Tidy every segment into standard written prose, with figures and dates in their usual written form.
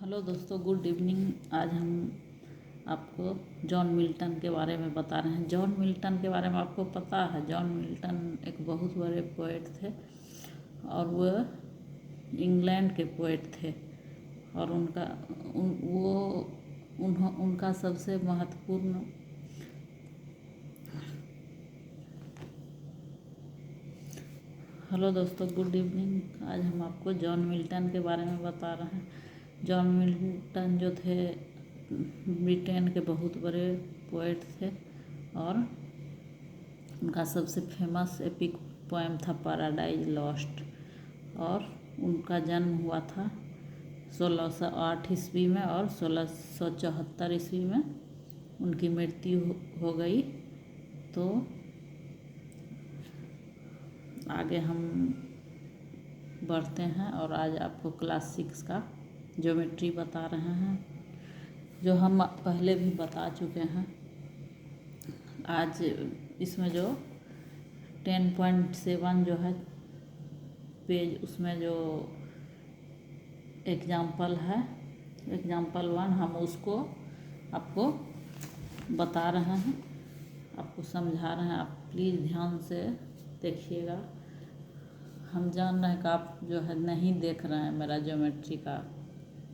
Hello दोस्तों, good evening. आज हम आपको जॉन मिल्टन के बारे में बता रहे हैं। जॉन मिल्टन के बारे में आपको पता है? जॉन मिल्टन एक बहुत बड़े पोएट थे और वह इंग्लैंड के पोएट थे। और उनका सबसे महत्वपूर्ण हेलो दोस्तों, गुड इवनिंग। आज हम आपको जॉन मिल्टन के बारे में बता रहे हैं। जॉन मिल्टन जो थे ब्रिटेन के बहुत बड़े पोएट थे और उनका सबसे फेमस एपिक पोएम था पैराडाइज लॉस्ट। और उनका जन्म हुआ था 1608 ईस्वी में और 1674 ईस्वी में उनकी मृत्यु हो गई। तो आगे हम बढ़ते हैं और आज आपको क्लास 6 का ज्योमेट्री बता रहे हैं, जो हम पहले भी बता चुके हैं। आज इसमें जो 10.7 जो है पेज, उसमें जो एग्जाम्पल है, एग्जाम्पल 1, हम उसको आपको बता रहे हैं, आपको समझा रहे हैं। आप प्लीज़ ध्यान से देखिएगा। हम जान रहे हैं कि आप जो है नहीं देख रहे हैं मेरा ज्योमेट्री का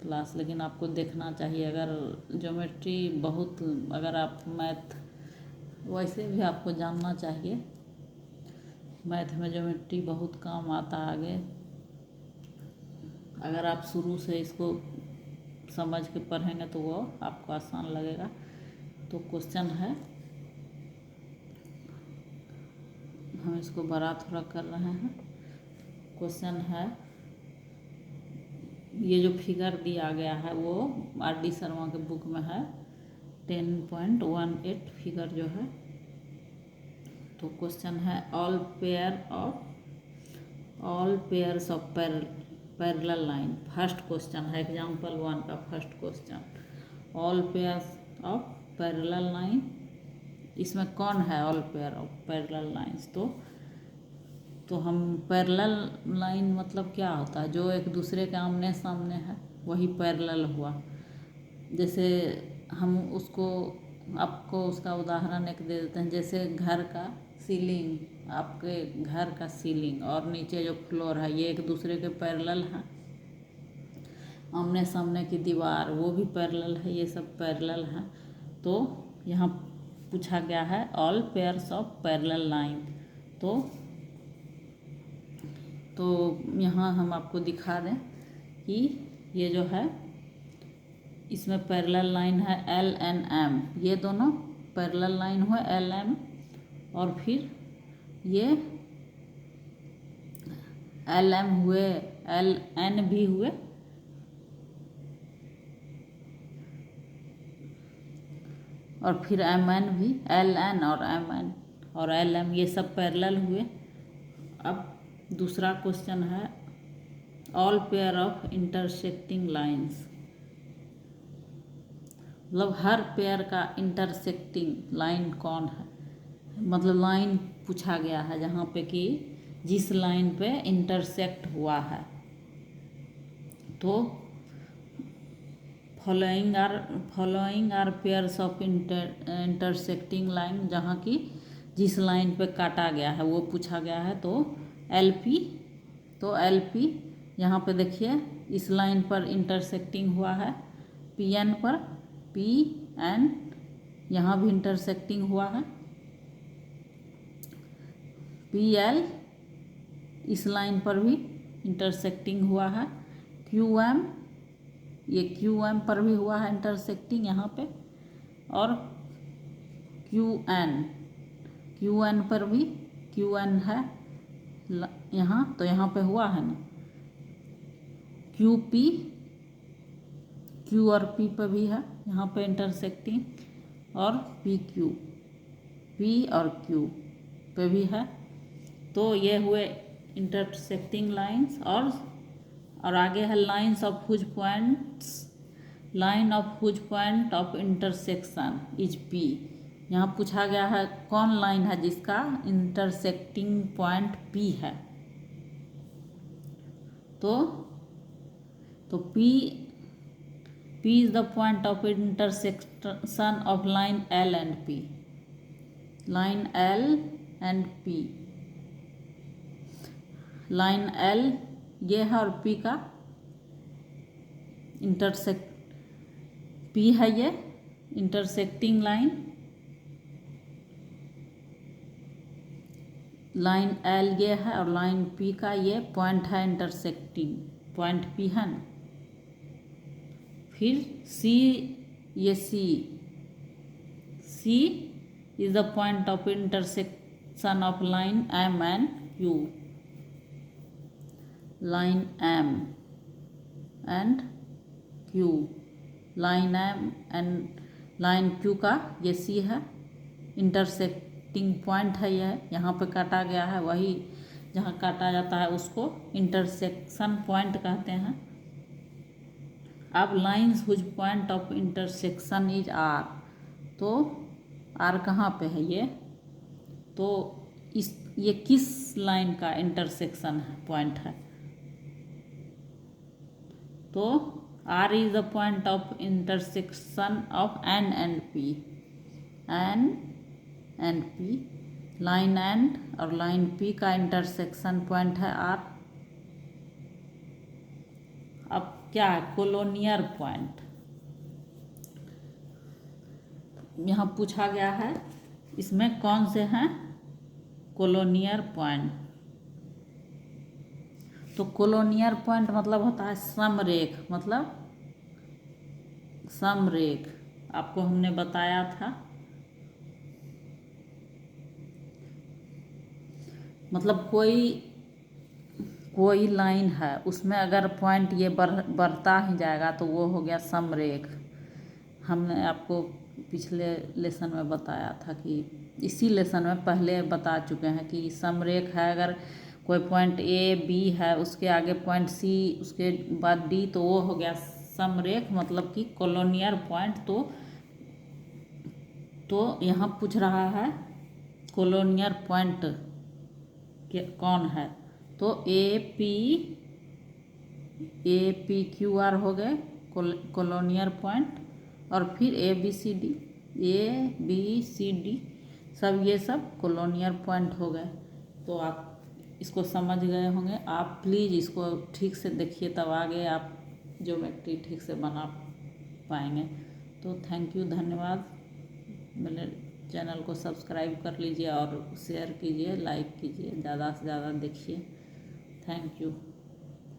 क्लास, लेकिन आपको देखना चाहिए। अगर ज्योमेट्री बहुत, अगर आप मैथ वैसे भी आपको जानना चाहिए। मैथ में ज्योमेट्री बहुत काम आता है आगे। अगर आप शुरू से इसको समझ के पढ़ेंगे तो वो आपको आसान लगेगा। तो क्वेश्चन है, हम इसको बड़ा थोड़ा कर रहे हैं। क्वेश्चन है, ये जो फिगर दिया गया है वो आर.डी. शर्मा के बुक में है, 10.18 फिगर जो है। तो क्वेश्चन है, all pairs of parallel line. First question है एग्जाम्पल 1 का first question, all pairs of parallel line. इसमें कौन है all pair of parallel lines? तो हम पैरेलल लाइन मतलब क्या होता है? जो एक दूसरे के आमने सामने है वही पैरेलल हुआ। जैसे हम उसको, आपको उसका उदाहरण एक दे देते हैं। जैसे घर का सीलिंग, आपके घर का सीलिंग और नीचे जो फ्लोर है, ये एक दूसरे के पैरेलल हैं। आमने सामने की दीवार, वो भी पैरेलल है, ये सब पैरेलल हैं। तो यहाँ पूछा गया है all pairs of parallel line. तो यहाँ हम आपको दिखा दें कि ये जो है, इसमें पैरेलल लाइन है LNM, ये दोनों पैरेलल लाइन हुए LM, और फिर ये LM हुए, LN भी हुए, और फिर MN भी, LN और MN और LM, ये सब पैरेलल हुए। अब दूसरा क्वेश्चन है, all pair of intersecting lines. मतलब हर पेयर का इंटरसेक्टिंग लाइन कौन है? मतलब लाइन पूछा गया है जहाँ पे कि जिस लाइन पे इंटरसेक्ट हुआ है। तो following are pairs of intersecting line, जहाँ की जिस लाइन पे काटा गया है वो पूछा गया है। तो LP यहाँ पे देखिए, इस लाइन पर इंटरसेक्टिंग हुआ है, PN पर, PN यहाँ भी इंटरसेक्टिंग हुआ है, PL इस लाइन पर भी इंटरसेक्टिंग हुआ है, QM ये QM पर भी हुआ है इंटरसेक्टिंग यहाँ पे, और QN पर भी, QN है यहाँ, तो यहाँ पे हुआ है ना। QP, Q और P पे भी है यहाँ पे इंटरसेक्टिंग, और PQ, P और Q पे भी है। तो ये हुए इंटरसेक्टिंग लाइंस। और आगे है line of whose point of intersection is P। यहाँ पूछा गया है कौन लाइन है जिसका इंटरसेक्टिंग पॉइंट P है। तो P P is the point of intersection of line L and P. Line L and P. Line L ये है और P का इंटरसेक्ट, P है ये इंटरसेक्टिंग लाइन, लाइन L ये है और लाइन P का ये पॉइंट है इंटरसेक्टिंग पॉइंट P है ना। फिर C, ये C is the point of intersection of line M and Q. Line M and Q, line M and line Q का ये C है, इंटरसेक्टिंग पॉइंट है यह, यहाँ पे काटा गया है, वही जहाँ काटा जाता है उसको इंटरसेक्शन पॉइंट कहते हैं। अब lines whose point of intersection is R, तो R कहाँ पे है ये, तो ये किस लाइन का इंटरसेक्शन है पॉइंट है, तो R is the point of intersection of N and P, N and P, line N और लाइन P का इंटरसेक्शन पॉइंट है R। अब क्या है, कोलोनियर पॉइंट यहाँ पूछा गया है, इसमें कौन से हैं कोलोनियर पॉइंट। तो कोलोनियर पॉइंट मतलब होता है समरेख, मतलब समरेख आपको हमने बताया था, मतलब कोई लाइन है उसमें अगर पॉइंट ये बढ़ता ही जाएगा तो वो हो गया समरेख। हमने आपको पिछले लेसन में बताया था कि इसी लेसन में पहले बता चुके हैं कि समरेख है, अगर कोई पॉइंट A B है उसके आगे पॉइंट C उसके बाद D तो वो हो गया समरेख, मतलब कि कोलोनियर पॉइंट। तो यहाँ पूछ रहा है कोलोनियर पॉइंट कौन है, तो A P Q R हो गए कोलोनियर पॉइंट, और फिर A B C D सब ये सब कोलोनियर पॉइंट हो गए। तो आप इसको समझ गए होंगे। आप प्लीज़ इसको ठीक से देखिए, तब आगे आप ज्योमेट्री ठीक से बना पाएंगे। तो थैंक यू, धन्यवाद। मेरे चैनल को सब्सक्राइब कर लीजिए और शेयर कीजिए, लाइक कीजिए, ज़्यादा से ज़्यादा देखिए। Thank you.